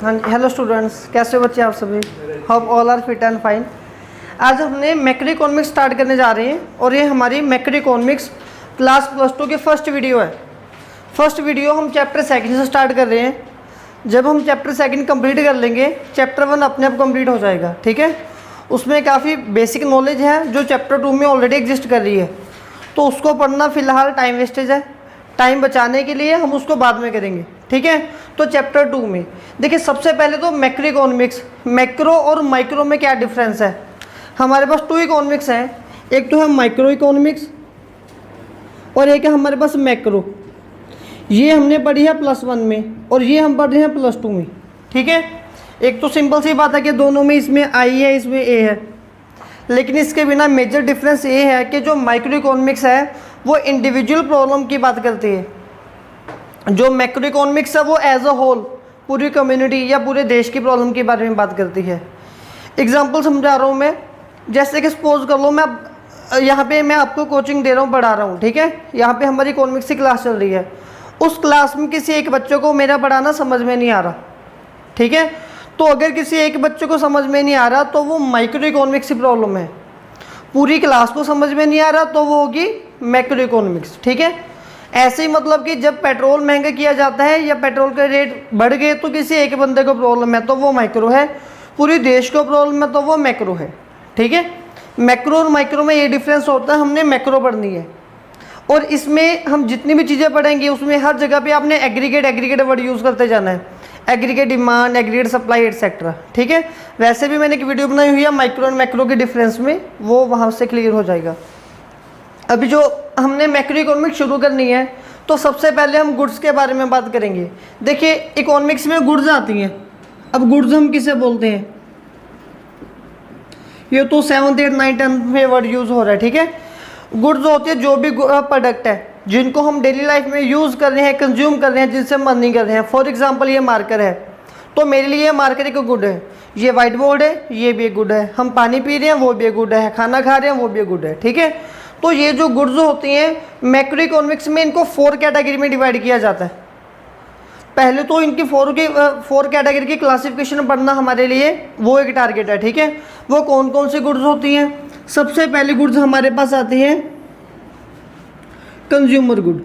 हाँ जी, hello students, कैसे हो बच्चे आप सभी? Hope all are fit and fine. आज हमने मैक्रो इकोनॉमिक्स स्टार्ट करने जा रहे हैं और ये हमारी मैक्रो इकोनॉमिक्स क्लास +2 की फर्स्ट वीडियो है। फर्स्ट वीडियो हम चैप्टर सेकंड से स्टार्ट कर रहे हैं। जब हम चैप्टर सेकंड कंप्लीट कर लेंगे, चैप्टर 1 अपने आप कंप्लीट हो जाएगा, ठीक है। उसमें काफ़ी बेसिक नॉलेज है जो चैप्टर 2 में ऑलरेडी एग्जिस्ट कर रही है, तो उसको पढ़ना फ़िलहाल टाइम वेस्टेज है। टाइम बचाने के लिए हम उसको बाद में करेंगे, ठीक है। तो चैप्टर 2 में देखिए, सबसे पहले तो मैक्रो इकोनॉमिक्स, मैक्रो और माइक्रो में क्या डिफरेंस है। हमारे पास 2 इकोनॉमिक्स हैं, एक तो है माइक्रो इकोनॉमिक्स और एक है हमारे पास मैक्रो। ये हमने पढ़ी है +1 में और ये हम पढ़ रहे हैं +2 में, ठीक है। एक तो सिंपल सी बात है कि दोनों में इसमें आई है, इसमें ए है, लेकिन इसके बिना मेजर डिफरेंस ये है कि जो माइक्रो इकोनॉमिक्स है वो इंडिविजुअल प्रॉब्लम की बात करती है, जो मैक्रो इकोनॉमिक्स है वो एज अ होल पूरी कम्युनिटी या पूरे देश की प्रॉब्लम के बारे में बात करती है। एग्जांपल समझा रहा हूँ मैं, जैसे कि सपोज कर लो मैं यहाँ पे मैं आपको कोचिंग दे रहा हूँ, पढ़ा रहा हूँ, ठीक है। यहाँ पे हमारी इकोनॉमिक्स की क्लास चल रही है, उस क्लास में किसी एक बच्चे को मेरा पढ़ाना समझ में नहीं आ रहा, ठीक है। तो अगर किसी एक बच्चे को समझ में नहीं आ रहा तो वो माइक्रो इकोनॉमिक्स की प्रॉब्लम है। पूरी क्लास को समझ में नहीं आ रहा तो वो होगी मैक्रो इकोनॉमिक्स, ठीक है। ऐसे ही मतलब कि जब पेट्रोल महंगा किया जाता है या पेट्रोल के रेट बढ़ गए तो किसी एक बंदे को प्रॉब्लम है तो वो माइक्रो है, पूरी देश को प्रॉब्लम है तो वो मैक्रो है, ठीक है। मैक्रो और माइक्रो में ये डिफरेंस होता है, हमने मैक्रो पढ़नी है। और इसमें हम जितनी भी चीज़ें पढ़ेंगे उसमें हर जगह पे आपने एग्रीगेट वर्ड यूज़ करते जाना है, aggregate demand, aggregate supply etcetera, ठीक है। वैसे भी मैंने एक वीडियो बनाई हुई है माइक्रो और मैक्रो के डिफरेंस में, वो वहाँ से क्लियर हो जाएगा। अभी जो हमने मैक्रो इकोनॉमिक्स शुरू करनी है तो सबसे पहले हम गुड्स के बारे में बात करेंगे। देखिए, इकोनॉमिक्स में गुड्स आती हैं। अब गुड्स हम किसे बोलते हैं, ये तो 7th 8th 9th 10th में वर्ड यूज़ हो रहा है, ठीक है। गुड्स होती है जो भी प्रोडक्ट है जिनको हम डेली लाइफ में यूज़ कर रहे हैं, कंज्यूम कर रहे हैं, जिनसे हम अर्निंग कर रहे हैं। फॉर एग्जांपल ये मार्कर है, तो मेरे लिए ये मार्कर एक गुड है। ये वाइट बोर्ड है, ये भी एक गुड है। हम पानी पी रहे हैं, वो भी एक गुड है। खाना खा रहे हैं, वो भी एक गुड है, ठीक है। तो ये जो गुड्स होती हैं मैक्रो इकोनॉमिक्स में इनको 4 कैटेगरी में डिवाइड किया जाता है। पहले तो इनकी 4 कैटेगरी की क्लासिफिकेशन पढ़ना हमारे लिए वो एक टारगेट है, ठीक है। वो कौन कौन सी गुड्स होती हैं? सबसे पहली गुड्स हमारे पास आती है कंज्यूमर गुड।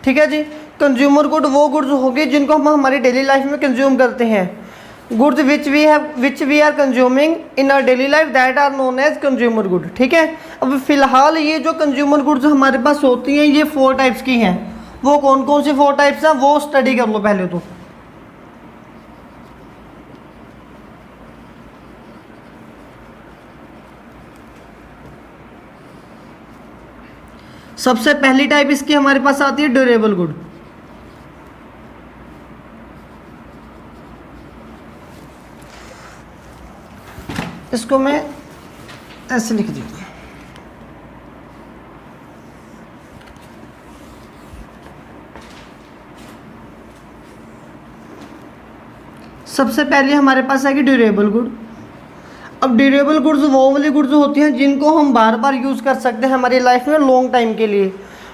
ठीक है जी, कंज्यूमर गुड वो गुड्स होगी जिनको हम हमारी डेली लाइफ में कंज्यूम करते हैं। Goods which we are consuming in our daily life that are known as consumer good, ठीक है। अब फिलहाल ये जो कंज्यूमर गुड्स हमारे पास होती हैं ये 4 टाइप्स की हैं। वो कौन कौन सी 4 टाइप्स हैं वो स्टडी कर लो पहले तो। सबसे पहली टाइप इसकी हमारे पास आती है ड्यूरेबल गुड। इसको मैं ऐसे लिख देता हूँ। सबसे पहले हमारे पास आएगी ड्यूरेबल गुड। अब ड्यूरेबल गुड्स वो वाली गुड्स होती हैं जिनको हम बार बार यूज़ कर सकते हैं हमारी लाइफ में लॉन्ग टाइम के लिए।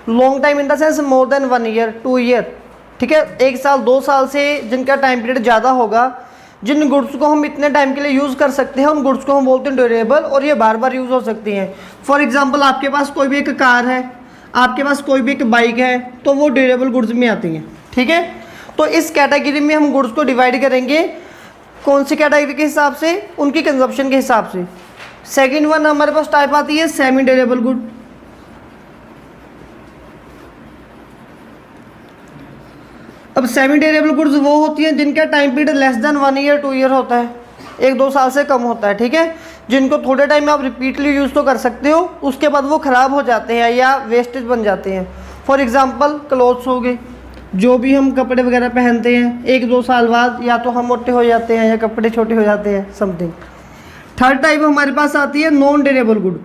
Long time in the sense more than 1 year 2 year, ठीक है। 1 साल 2 साल से जिनका टाइम पीरियड ज़्यादा होगा, जिन गुड्स को हम इतने टाइम के लिए यूज़ कर सकते हैं उन गुड्स को हम बोलते हैं ड्यूरेबल, और ये बार बार यूज़ हो सकती हैं। फॉर एग्जांपल आपके पास कोई भी एक कार है, आपके पास कोई भी एक बाइक है, तो वो ड्यूरेबल गुड्स में आती हैं, ठीक है। तो इस कैटेगरी में हम गुड्स को डिवाइड करेंगे कौन सी कैटेगरी के हिसाब से, उनकी कंजप्शन के हिसाब से। सेकेंड वन हमारे पास टाइप आती है सेमी ड्यूरेबल गुड। अब सेमी ड्यूरेबल गुड्स वो होती हैं जिनका time period less than 1 year 2 year होता है, 1-2 साल से कम होता है, ठीक है। जिनको थोड़े टाइम में आप रिपीटली यूज़ तो कर सकते हो, उसके बाद वो ख़राब हो जाते हैं या वेस्टेज बन जाते हैं। फॉर एग्जांपल क्लोथ्स हो गए, जो भी हम कपड़े वगैरह पहनते हैं 1-2 साल बाद या तो हम मोटे हो जाते हैं या कपड़े छोटे हो जाते हैं, समथिंग। थर्ड टाइप हमारे पास आती है नॉन ड्यूरेबल गुड।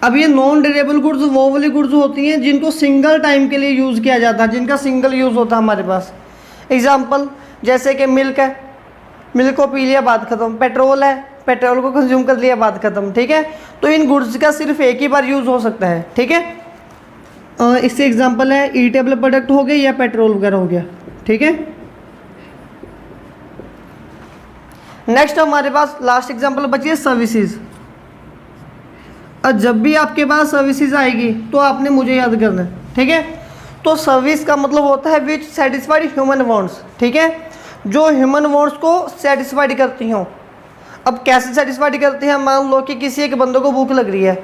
अब ये नॉन ड्यूरेबल गुड्स वो वाली गुड्स होती हैं जिनको सिंगल टाइम के लिए यूज़ किया जाता है, जिनका सिंगल यूज़ होता है हमारे पास। एग्जांपल जैसे कि मिल्क है, मिल्क को पी लिया बात ख़त्म। पेट्रोल है, पेट्रोल को कंज्यूम कर लिया बात ख़त्म, ठीक है। तो इन गुड्स का सिर्फ एक ही बार यूज़ हो सकता है, ठीक है। इससे एग्जांपल है ईटेबल प्रोडक्ट हो गए या पेट्रोल वगैरह हो गया, ठीक है। नेक्स्ट हमारे पास लास्ट एग्जांपल बची है सर्विसेज। और जब भी आपके पास सर्विसेज आएगी तो आपने मुझे याद करना है, ठीक है। तो सर्विस का मतलब होता है विच सेटिस्फाइड ह्यूमन वांट्स, ठीक है, जो ह्यूमन वांट्स को सेटिस्फाइड करती हों। अब कैसे सेटिस्फाइड करते हैं, मान लो कि किसी एक बंदे को भूख लग रही है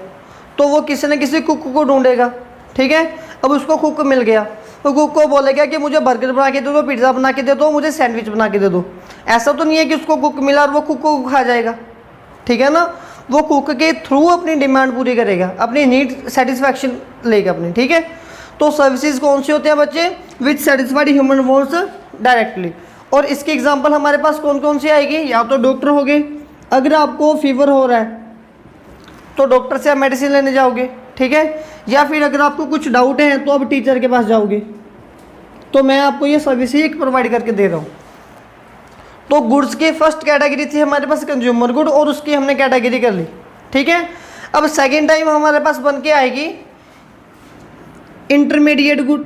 तो वो किसी न किसी कुक को ढूंढेगा, ठीक है। अब उसको कुक मिल गया तो कुक को बोलेगा कि मुझे बर्गर बना के दे दो, पिज़्ज़ा बना के दे दो, मुझे सैंडविच बना के दे दो। ऐसा तो नहीं है कि उसको कुक मिला और वो कुक को खा जाएगा, ठीक है ना। वो कुक के थ्रू अपनी डिमांड पूरी करेगा, अपनी नीड सेटिस्फैक्शन लेगा अपनी, ठीक है। तो सर्विसेज कौन सी होते हैं बच्चे, विच सेटिस्फाइड ह्यूमन वांट्स डायरेक्टली। और इसकी एग्जांपल हमारे पास कौन कौन सी आएगी, या तो डॉक्टर हो गए, अगर आपको फीवर हो रहा है तो डॉक्टर से आप मेडिसिन लेने जाओगे, ठीक है। या फिर अगर आपको कुछ डाउट है तो अब टीचर के पास जाओगे। तो मैं आपको ये सर्विस ही एक प्रोवाइड करके दे रहा हूँ। तो गुड्स की फर्स्ट कैटेगरी थी हमारे पास कंज्यूमर गुड, और उसकी हमने कैटेगरी कर ली, ठीक है। अब सेकेंड टाइम हमारे पास बन के आएगी इंटरमीडिएट गुड,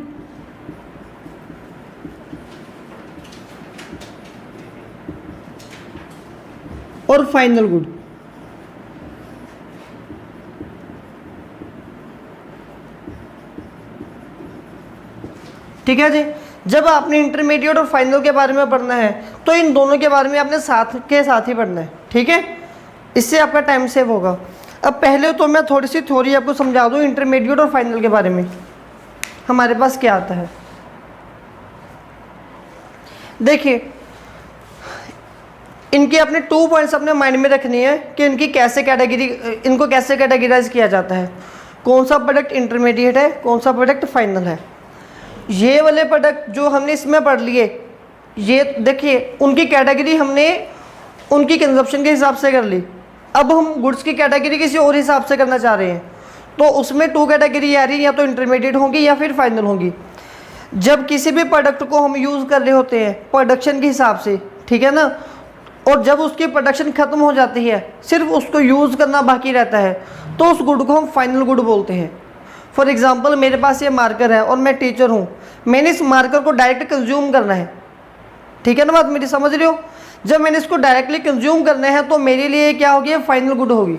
और फाइनल गुड। ठीक है जी। जब आपने इंटरमीडिएट और फाइनल के बारे में पढ़ना है तो इन दोनों के बारे में आपने साथ के साथ ही पढ़ना है, ठीक है। इससे आपका टाइम सेव होगा। अब पहले तो मैं थोड़ी सी थ्योरी आपको समझा दूं इंटरमीडिएट और फाइनल के बारे में हमारे पास क्या आता है। देखिए, इनके अपने 2 पॉइंट्स अपने माइंड में रखनी है कि इनको कैसे कैटेगराइज किया जाता है। कौन सा प्रोडक्ट इंटरमीडिएट है, कौन सा प्रोडक्ट फाइनल है। ये वाले प्रोडक्ट जो हमने इसमें पढ़ लिए, ये देखिए उनकी कैटेगरी हमने उनकी कंजप्शन के हिसाब से कर ली। अब हम गुड्स की कैटेगरी किसी और हिसाब से करना चाह रहे हैं, तो उसमें 2 कैटेगरी आ रही है, या तो इंटरमीडिएट होंगी या फिर फाइनल होंगी। जब किसी भी प्रोडक्ट को हम यूज़ कर रहे होते हैं प्रोडक्शन के हिसाब से, ठीक है ना, और जब उसकी प्रोडक्शन ख़त्म हो जाती है, सिर्फ उसको यूज़ करना बाकी रहता है, तो उस गुड को हम फाइनल गुड बोलते हैं। फॉर एग्जांपल, मेरे पास ये मार्कर है और मैं टीचर हूँ, मैंने इस मार्कर को डायरेक्ट कंज्यूम करना है, ठीक है ना, बात मेरी समझ रहे हो। जब मैंने इसको डायरेक्टली कंज्यूम करना है तो मेरे लिए क्या होगी, फाइनल गुड होगी,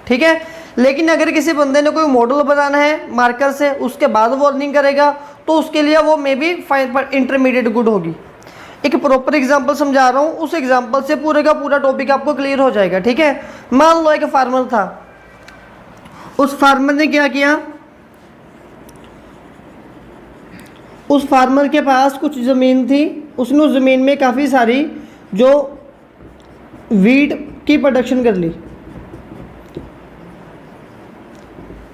ठीक है। लेकिन अगर किसी बंदे ने कोई मॉडल बनाना है मार्कर से, उसके बाद वो अर्निंग करेगा, तो उसके लिए वो मे बी इंटरमीडिएट गुड होगी। एक प्रॉपर एग्जांपल समझा रहा हूँ, उस एग्जांपल से पूरे का पूरा टॉपिक आपको क्लियर हो जाएगा, ठीक है। मान लो एक फार्मर था, उस फार्मर ने क्या किया, उस फार्मर के पास कुछ ज़मीन थी, उसने उस ज़मीन में काफ़ी सारी जो वीट की प्रोडक्शन कर ली,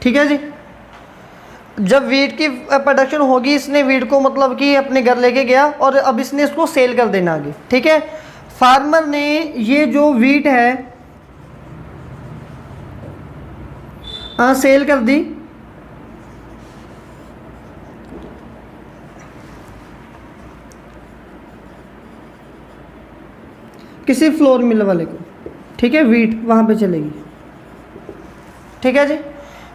ठीक है जी। जब वीट की प्रोडक्शन होगी, इसने वीट को मतलब कि अपने घर लेके गया और अब इसने इसको सेल कर देना आगे, ठीक है। फार्मर ने ये जो वीट है सेल कर दी, किसी फ्लोर मिल वाले को, ठीक है, वीट वहाँ पे चलेगी, ठीक है जी।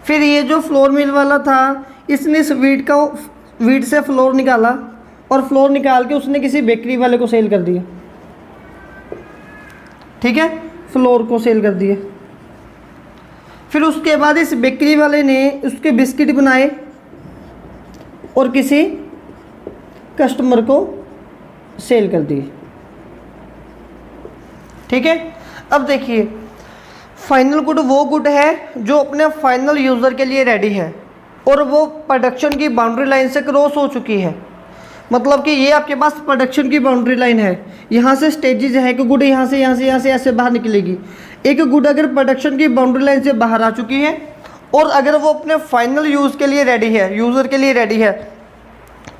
फिर ये जो फ्लोर मिल वाला था, इसने इस वीट से फ्लोर निकाला और फ्लोर निकाल के उसने किसी बेकरी वाले को सेल कर दिया, ठीक है, फ्लोर को सेल कर दिया। फिर उसके बाद इस बेकरी वाले ने उसके बिस्किट बनाए और किसी कस्टमर को सेल कर दिए, ठीक है। अब देखिए, फाइनल गुड वो गुड है जो अपने फाइनल यूज़र के लिए रेडी है और वो प्रोडक्शन की बाउंड्री लाइन से क्रॉस हो चुकी है। मतलब कि ये आपके पास प्रोडक्शन की बाउंड्री लाइन है, यहाँ से स्टेजेज है कि गुड यहाँ से ऐसे बाहर निकलेगी। एक गुड अगर प्रोडक्शन की बाउंड्री लाइन से बाहर आ चुकी है और अगर वो अपने फाइनल यूज़ के लिए रेडी है, यूज़र के लिए रेडी है,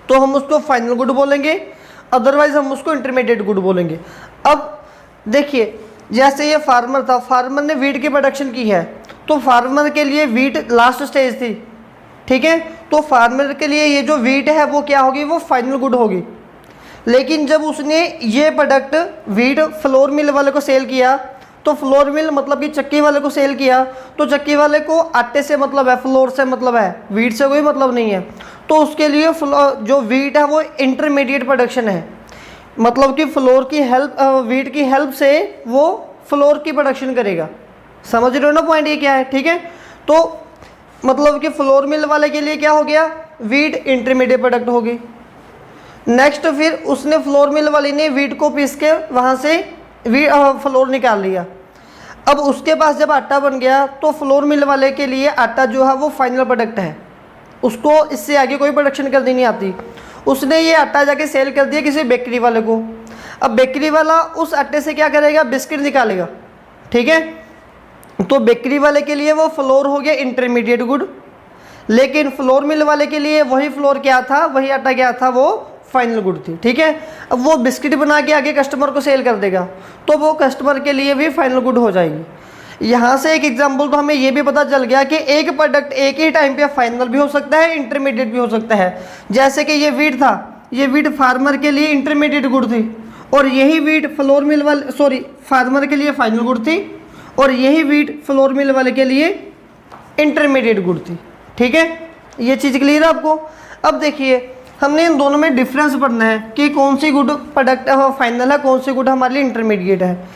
तो हम उसको फाइनल गुड बोलेंगे, अदरवाइज हम उसको इंटरमीडिएट गुड बोलेंगे। अब देखिए, जैसे ये फार्मर था, फार्मर ने वीट की प्रोडक्शन की है, तो फार्मर के लिए वीट लास्ट स्टेज थी, ठीक है। तो फार्मर के लिए ये जो वीट है वो क्या होगी, वो फाइनल गुड होगी। लेकिन जब उसने ये प्रोडक्ट वीट फ्लोर मिल वाले को सेल किया, तो फ्लोर मिल मतलब कि चक्की वाले को सेल किया, तो चक्की वाले को आटे से मतलब है, फ्लोर से मतलब है, व्हीट से कोई मतलब नहीं है। तो उसके लिए जो व्हीट है वो इंटरमीडिएट प्रोडक्शन है, मतलब कि फ्लोर की हेल्प, व्हीट की हेल्प से वो फ्लोर की प्रोडक्शन करेगा। समझ रहे हो ना पॉइंट ये क्या है? ठीक है, तो मतलब कि फ्लोर मिल वाले के लिए क्या हो गया, व्हीट इंटरमीडिएट प्रोडक्ट होगी। नेक्स्ट फिर उसने फ्लोर मिल वाली ने व्हीट को पीस के वहाँ से फ्लोर निकाल लिया। अब उसके पास जब आटा बन गया तो फ्लोर मिल वाले के लिए आटा जो है वो फाइनल प्रोडक्ट है, उसको इससे आगे कोई प्रोडक्शन करनी नहीं आती। उसने ये आटा जाके सेल कर दिया किसी बेकरी वाले को। अब बेकरी वाला उस आटे से क्या करेगा, बिस्किट निकालेगा। ठीक है, तो बेकरी वाले के लिए वो फ्लोर हो गया इंटरमीडिएट गुड, लेकिन फ्लोर मिल वाले के लिए वही फ्लोर क्या था, वही आटा क्या था, वो फाइनल गुड थी। ठीक है, अब वो बिस्किट बना के आगे कस्टमर को सेल कर देगा, तो वो कस्टमर के लिए भी फाइनल गुड हो जाएगी। यहाँ से एक एग्जांपल तो हमें ये भी पता चल गया कि एक प्रोडक्ट एक ही टाइम पे फाइनल भी हो सकता है, इंटरमीडिएट भी हो सकता है। जैसे कि ये वीट था, ये वीट फार्मर के लिए इंटरमीडिएट गुड थी, और यही वीट फ्लोर मिल वाले फार्मर के लिए फाइनल गुड थी, और यही वीट फ्लोर मिल वाले के लिए इंटरमीडिएट गुड थी। ठीक है, ये चीज़ क्लियर है आपको? अब देखिए हमने इन दोनों में डिफरेंस पढ़ना है कि कौन सी गुड प्रोडक्ट फाइनल है, कौन सी गुड हमारे लिए इंटरमीडिएट है।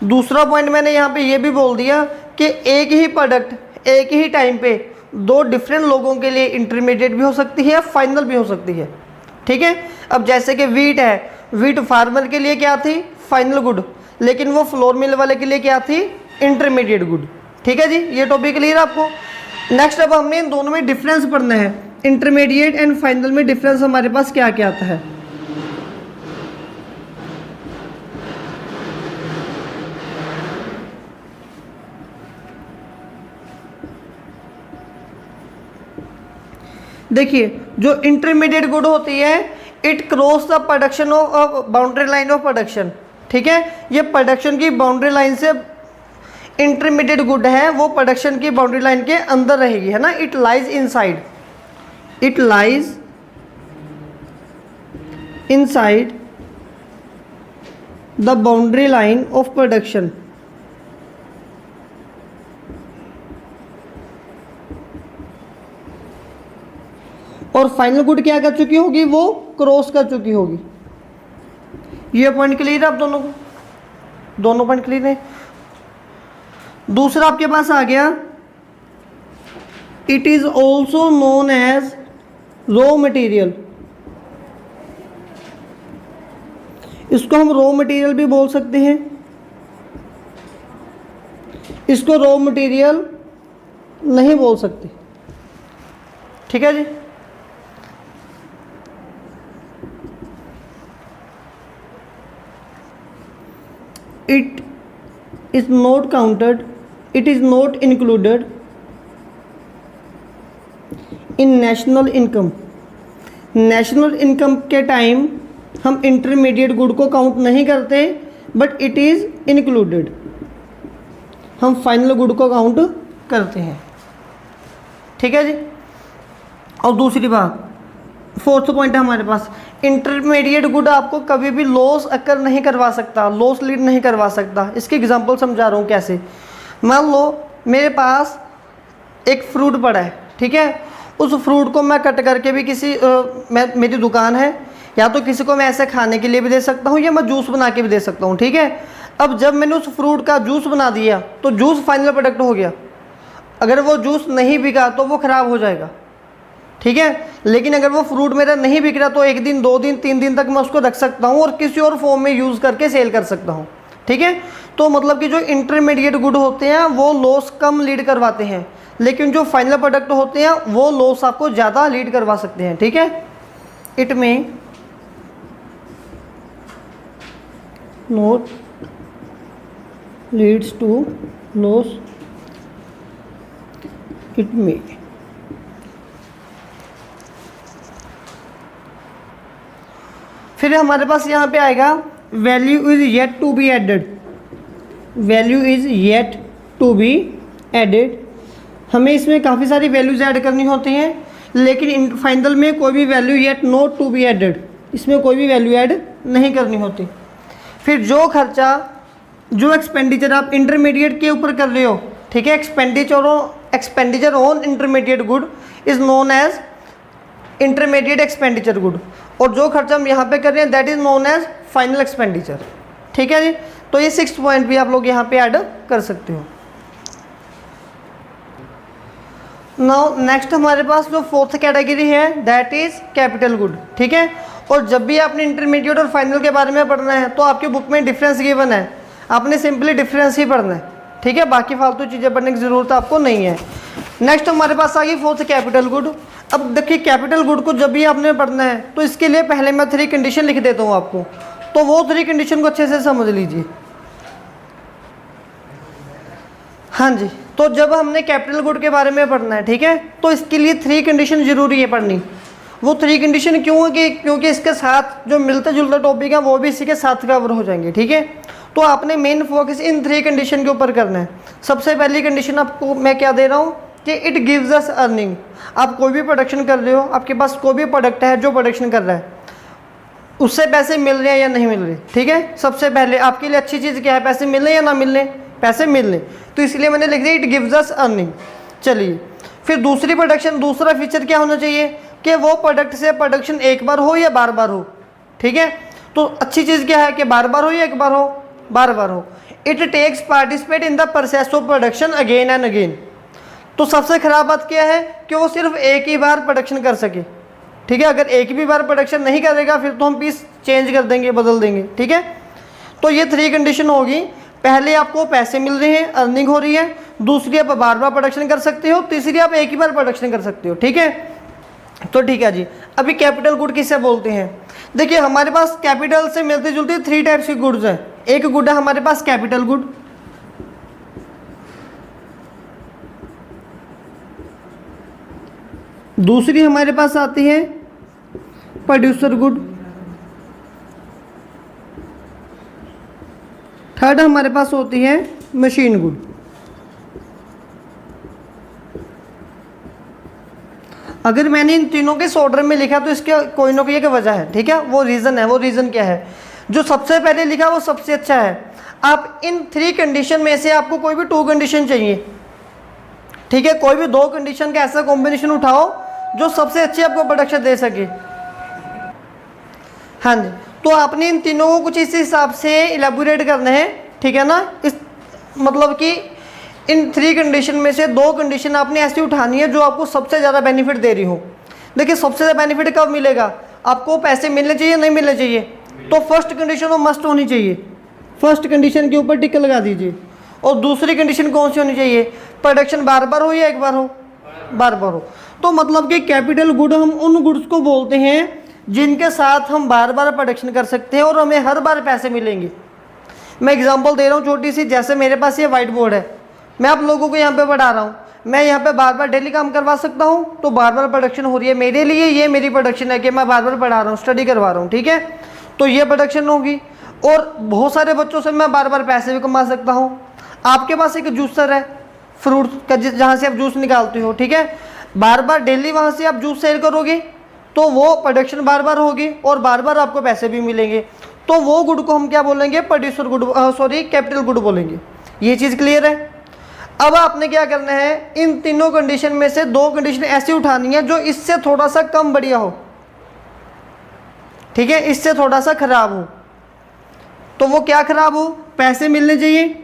दूसरा पॉइंट मैंने यहाँ पे ये भी बोल दिया कि एक ही प्रोडक्ट एक ही टाइम पे दो डिफरेंट लोगों के लिए इंटरमीडिएट भी हो सकती है, फाइनल भी हो सकती है। ठीक है, अब जैसे कि वीट है, वीट फार्मर के लिए क्या थी, फाइनल गुड, लेकिन वो फ्लोर मिल वाले के लिए क्या थी, इंटरमीडिएट गुड। ठीक है जी, ये टॉपिक क्लियर है आपको? नेक्स्ट अब हमने इन दोनों में डिफरेंस पढ़ना है, इंटरमीडिएट एंड फाइनल में डिफरेंस हमारे पास क्या क्या आता है। देखिए जो इंटरमीडिएट गुड होती है, it cross the production of boundary line of production. ठीक है, ये प्रोडक्शन की बाउंड्री लाइन से इंटरमीडिएट गुड है, वो प्रोडक्शन की बाउंड्री लाइन के अंदर रहेगी, है ना। It lies inside, it lies inside the boundary line of production. और फाइनल गुड क्या कर चुकी होगी, वो क्रॉस कर चुकी होगी। ये पॉइंट क्लियर है आप दोनों को? दोनों पॉइंट क्लियर है। दूसरा आपके पास आ गया, it is also known as raw material. इसको हम रॉ मटेरियल भी बोल सकते हैं, इसको रॉ मटेरियल नहीं बोल सकते। ठीक है जी, it is not counted, it is not included in national income। National income के टाइम हम इंटरमीडिएट गुड को काउंट नहीं करते, बट इट इज़ इंक्लूडेड, हम फाइनल गुड को काउंट करते हैं। ठीक है जी। और दूसरी बात, फोर्थ पॉइंट है हमारे पास, इंटरमीडिएट गुड आपको कभी भी लॉस अकर नहीं करवा सकता, लॉस लीड नहीं करवा सकता। इसकी एग्जांपल समझा रहा हूँ कैसे। मान लो मेरे पास एक फ्रूट पड़ा है, ठीक है, उस फ्रूट को मैं कट करके भी मेरी दुकान है, या तो किसी को मैं ऐसे खाने के लिए भी दे सकता हूँ, या मैं जूस बना के भी दे सकता हूँ। ठीक है, अब जब मैंने उस फ्रूट का जूस बना दिया तो जूस फाइनल प्रोडक्ट हो गया। अगर वो जूस नहीं बिका तो वो ख़राब हो जाएगा। ठीक है, लेकिन अगर वो फ्रूट मेरा नहीं बिक रहा तो 1 दिन 2 दिन 3 दिन तक मैं उसको रख सकता हूँ और किसी और फॉर्म में यूज़ करके सेल कर सकता हूँ। ठीक है, तो मतलब कि जो इंटरमीडिएट गुड होते हैं वो लॉस कम लीड करवाते हैं, लेकिन जो फाइनल प्रोडक्ट होते हैं वो लॉस आपको ज़्यादा लीड करवा सकते हैं। ठीक है, it may not leads to loss, it may. फिर हमारे पास यहाँ पे आएगा value is yet to be added, value is yet to be added. हमें इसमें काफ़ी सारी वैल्यूज़ ऐड करनी होती हैं, लेकिन फाइनल में कोई भी value yet not to be added, इसमें कोई भी वैल्यू ऐड नहीं करनी होती। फिर जो खर्चा जो एक्सपेंडिचर आप इंटरमीडिएट के ऊपर कर रहे हो, ठीक है, expenditure on intermediate good is known as intermediate expenditure good, और जो खर्चा हम यहाँ पे कर रहे हैं that is known as final expenditure. ठीक है जी, तो ये 6 पॉइंट भी आप लोग यहाँ पे ऐड कर सकते हो। नाउ नेक्स्ट हमारे पास जो फोर्थ कैटेगरी है दैट इज कैपिटल गुड। ठीक है, और जब भी आपने इंटरमीडिएट और फाइनल के बारे में पढ़ना है तो आपकी बुक में डिफरेंस गिवन है, आपने सिंपली डिफरेंस ही पढ़ना है। ठीक है, बाकी फालतू चीज़ें पढ़ने की ज़रूरत आपको नहीं है। नेक्स्ट हमारे पास आ गई फोर्थ कैपिटल गुड। अब देखिए कैपिटल गुड को जब भी आपने पढ़ना है तो इसके लिए पहले मैं 3 कंडीशन लिख देता हूँ आपको, तो वो 3 कंडीशन को अच्छे से समझ लीजिए। हाँ जी, तो जब हमने कैपिटल गुड के बारे में पढ़ना है, ठीक है, तो इसके लिए 3 कंडीशन जरूरी है पढ़नी। वो 3 कंडीशन क्यों है कि क्योंकि इसके साथ जो मिलता जुलता टॉपिक है वो भी इसी के साथ कवर हो जाएंगे। ठीक है, तो आपने मेन फोकस इन 3 कंडीशन के ऊपर करना है। सबसे पहली कंडीशन आपको मैं क्या दे रहा हूँ कि इट गिव्स अस अर्निंग। आप कोई भी प्रोडक्शन कर रहे हो, आपके पास कोई भी प्रोडक्ट है जो प्रोडक्शन कर रहा है, उससे पैसे मिल रहे हैं या नहीं मिल रहे। ठीक है, सबसे पहले आपके लिए अच्छी चीज़ क्या है, पैसे मिल रहे या ना मिल रहे, पैसे मिल रहे, तो इसलिए मैंने लिख दिया इट गिव्स अस अर्निंग। चलिए फिर दूसरी प्रोडक्शन, दूसरा फीचर क्या होना चाहिए कि वो प्रोडक्ट से प्रोडक्शन एक बार हो या बार बार हो। ठीक है, तो अच्छी चीज़ क्या है कि बार बार हो या एक बार हो, बार बार हो। It takes participate in the process of production again and again. तो सबसे खराब बात क्या है कि वो सिर्फ एक ही बार प्रोडक्शन कर सके। ठीक है, अगर एक भी बार प्रोडक्शन नहीं करेगा फिर तो हम पीस चेंज कर देंगे, बदल देंगे। ठीक है, तो ये 3 कंडीशन होगी। पहले आपको पैसे मिल रहे हैं, अर्निंग हो रही है, दूसरी आप बार बार प्रोडक्शन कर सकते हो, तीसरी आप एक ही बार प्रोडक्शन कर सकते हो। ठीक है, तो ठीक है जी। अभी कैपिटल गुड किसे बोलते हैं? देखिए हमारे पास कैपिटल से मिलती जुलती 3 टाइप्स की गुड्स हैं। एक गुड है हमारे पास कैपिटल गुड, दूसरी हमारे पास आती है प्रोड्यूसर गुड, थर्ड हमारे पास होती है मशीन गुड। अगर मैंने इन तीनों के ऑर्डर में लिखा तो इसके कोई ना कोई एक वजह है। ठीक है, वो रीज़न है। वो रीज़न क्या है? जो सबसे पहले लिखा वो सबसे अच्छा है। आप इन 3 कंडीशन में से आपको कोई भी 2 कंडीशन चाहिए। ठीक है, कोई भी 2 कंडीशन का ऐसा कॉम्बिनेशन उठाओ जो सबसे अच्छी आपको प्रोडक्शन दे सके। हाँ जी, तो आपने इन तीनों को कुछ इस हिसाब से इलेबोरेट करना है। ठीक है ना, इस मतलब कि इन 3 कंडीशन में से 2 कंडीशन आपने ऐसी उठानी है जो आपको सबसे ज़्यादा बेनिफिट दे रही हो। देखिए सबसे ज़्यादा बेनिफिट कब मिलेगा? आपको पैसे मिलने चाहिए, नहीं मिलने चाहिए, तो फर्स्ट कंडीशन वो मस्ट होनी चाहिए। फर्स्ट कंडीशन के ऊपर टिक लगा दीजिए। और दूसरी कंडीशन कौन सी होनी चाहिए? प्रोडक्शन बार बार हो या एक बार हो? बार बार हो। तो मतलब कि कैपिटल गुड हम उन गुड्स को बोलते हैं जिनके साथ हम बार बार प्रोडक्शन कर सकते हैं और हमें हर बार पैसे मिलेंगे। मैं एग्जांपल दे रहा हूँ छोटी सी, जैसे मेरे पास ये वाइट बोर्ड है, मैं आप लोगों को यहाँ पे पढ़ा रहा हूँ, मैं यहाँ पे बार बार डेली काम करवा सकता हूँ, तो बार बार प्रोडक्शन हो रही है मेरे लिए। ये मेरी प्रोडक्शन है कि मैं बार बार पढ़ा रहा हूँ, स्टडी करवा रहा हूँ। ठीक है, तो ये प्रोडक्शन होगी। और बहुत सारे बच्चों से मैं बार बार पैसे भी कमा सकता हूँ। आपके पास एक जूसर है फ्रूट का जहाँ से आप जूस निकालते हो। ठीक है, बार बार डेली वहाँ से आप जूस सेल करोगे तो वो प्रोडक्शन बार बार होगी और बार बार आपको पैसे भी मिलेंगे। तो वो गुड को हम क्या बोलेंगे? Producer good, sorry capital good बोलेंगे। ये चीज़ क्लियर है? अब आपने क्या करना है, इन तीनों कंडीशन में से 2 कंडीशन ऐसी उठानी है जो इससे थोड़ा सा कम बढ़िया हो। ठीक है, इससे थोड़ा सा खराब हो। तो वो क्या खराब हो? पैसे मिलने चाहिए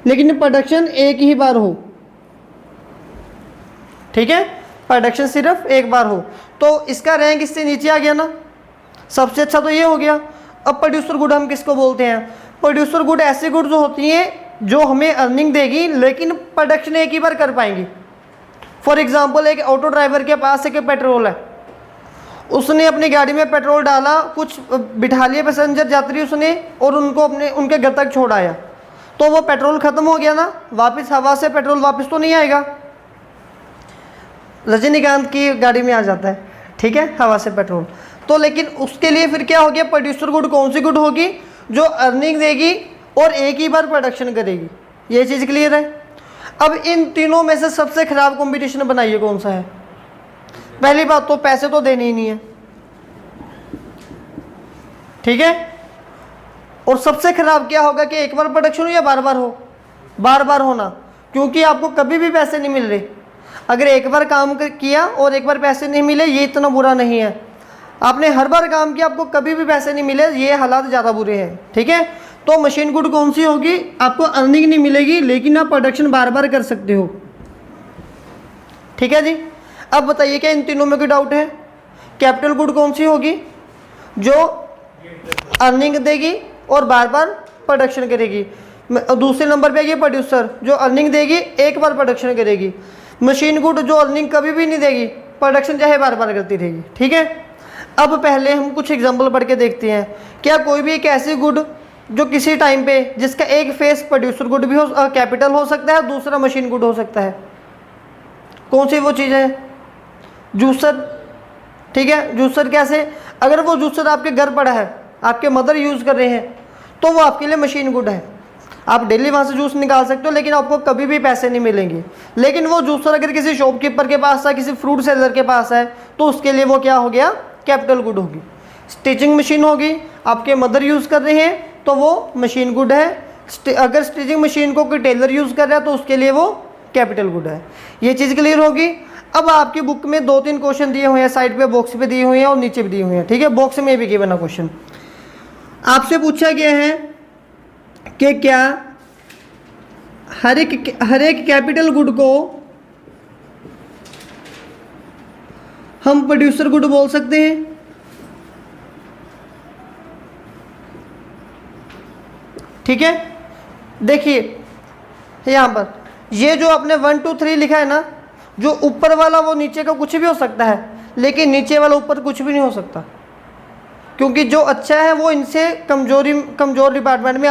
लेकिन प्रोडक्शन एक ही बार हो। ठीक है, प्रोडक्शन सिर्फ एक बार हो। तो इसका रैंक इससे नीचे आ गया ना, सबसे अच्छा तो ये हो गया। अब प्रोड्यूसर गुड हम किसको बोलते हैं? प्रोड्यूसर गुड ऐसी गुड जो होती हैं जो हमें अर्निंग देगी लेकिन प्रोडक्शन एक ही बार कर पाएंगी। फॉर एग्जांपल एक ऑटो ड्राइवर के पास एक पेट्रोल है, उसने अपनी गाड़ी में पेट्रोल डाला, कुछ बिठा लिए पैसेंजर यात्री उसने और उनको उनके घर तक छोड़ाया, तो वो पेट्रोल ख़त्म हो गया ना, वापस हवा से पेट्रोल वापस तो नहीं आएगा। रजनीकांत की गाड़ी में आ जाता है, ठीक है, हवा से पेट्रोल। तो लेकिन उसके लिए फिर क्या हो गया? प्रोड्यूसर गुड कौन सी गुड होगी? जो अर्निंग देगी और एक ही बार प्रोडक्शन करेगी। ये चीज़ क्लियर है? अब इन तीनों में से सबसे खराब कंपटीशन बनाइए कौन सा है? पहली बात तो पैसे तो देने ही नहीं है। ठीक है, और सबसे खराब क्या होगा कि एक बार प्रोडक्शन हो या बार बार हो, बार बार होना, क्योंकि आपको कभी भी पैसे नहीं मिल रहे। अगर एक बार काम किया और एक बार पैसे नहीं मिले, ये इतना बुरा नहीं है। आपने हर बार काम किया, आपको कभी भी पैसे नहीं मिले, ये हालात ज़्यादा बुरे हैं। ठीक है, तो मशीन गुड कौन सी होगी? आपको अर्निंग नहीं मिलेगी लेकिन आप प्रोडक्शन बार बार कर सकते हो। ठीक है जी, अब बताइए क्या इन तीनों में कोई डाउट है? कैपिटल गुड कौन सी होगी? जो अर्निंग देगी और बार बार प्रोडक्शन करेगी। दूसरे नंबर पे ये प्रोड्यूसर, जो अर्निंग देगी, एक बार प्रोडक्शन करेगी। मशीन गुड जो अर्निंग कभी भी नहीं देगी, प्रोडक्शन चाहे बार बार करती रहेगी। ठीक है, अब पहले हम कुछ एग्जांपल पढ़ के देखते हैं। क्या कोई भी एक ऐसी गुड जो किसी टाइम पे जिसका एक फेस प्रोड्यूसर गुड भी हो, कैपिटल हो सकता है, दूसरा मशीन गुड हो सकता है? कौन सी वो चीज़ है? जूसर। ठीक है, जूसर कैसे? अगर वो जूसर आपके घर पड़ा है, आपके मदर यूज़ कर रहे हैं, तो वो आपके लिए मशीन गुड है। आप डेली वहाँ से जूस निकाल सकते हो, लेकिन आपको कभी भी पैसे नहीं मिलेंगे। लेकिन वो जूसर अगर किसी शॉपकीपर के पास है, किसी फ्रूट सेलर के पास है, तो उसके लिए वो क्या हो गया? कैपिटल गुड होगी। स्टिचिंग मशीन होगी, आपके मदर यूज़ कर रहे हैं तो वो मशीन गुड है। अगर स्टिचिंग मशीन को कोई टेलर यूज़ कर रहा है तो उसके लिए वो कैपिटल गुड है। ये चीज़ क्लियर होगी। अब आपकी बुक में 2-3 क्वेश्चन दिए हुए हैं, साइड पे बॉक्स पे दिए हुए हैं और नीचे भी दिए हुए हैं। ठीक है, बॉक्स में भी गिवन है क्वेश्चन। आपसे पूछा गया है कि क्या हर एक कैपिटल गुड को हम प्रोड्यूसर गुड बोल सकते हैं? ठीक है, देखिए यहाँ पर ये जो आपने 1 2 3 लिखा है ना, जो ऊपर वाला वो नीचे का कुछ भी हो सकता है, लेकिन नीचे वाला ऊपर कुछ भी नहीं हो सकता, क्योंकि जो अच्छा है वो इनसे कमज़ोर डिपार्टमेंट में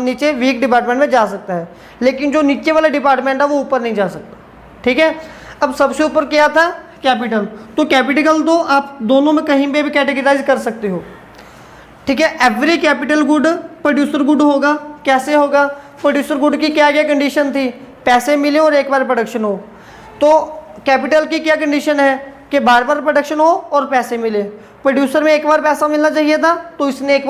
नीचे वीक डिपार्टमेंट में जा सकता है, लेकिन जो नीचे वाला डिपार्टमेंट है वो ऊपर नहीं जा सकता। ठीक है, अब सबसे ऊपर क्या था? कैपिटल। तो कैपिटल तो आप दोनों में कहीं पे भी कैटेगराइज कर सकते हो। ठीक है, every capital good producer good होगा। कैसे होगा? प्रोड्यूसर गुड की क्या क्या कंडीशन थी? पैसे मिले और एक बार प्रोडक्शन हो। तो कैपिटल की क्या कंडीशन है कि बार बार प्रोडक्शन हो और पैसे मिले। प्रोड्यूसर में एक बार पैसा मिलना चाहिए था, तो इसने एक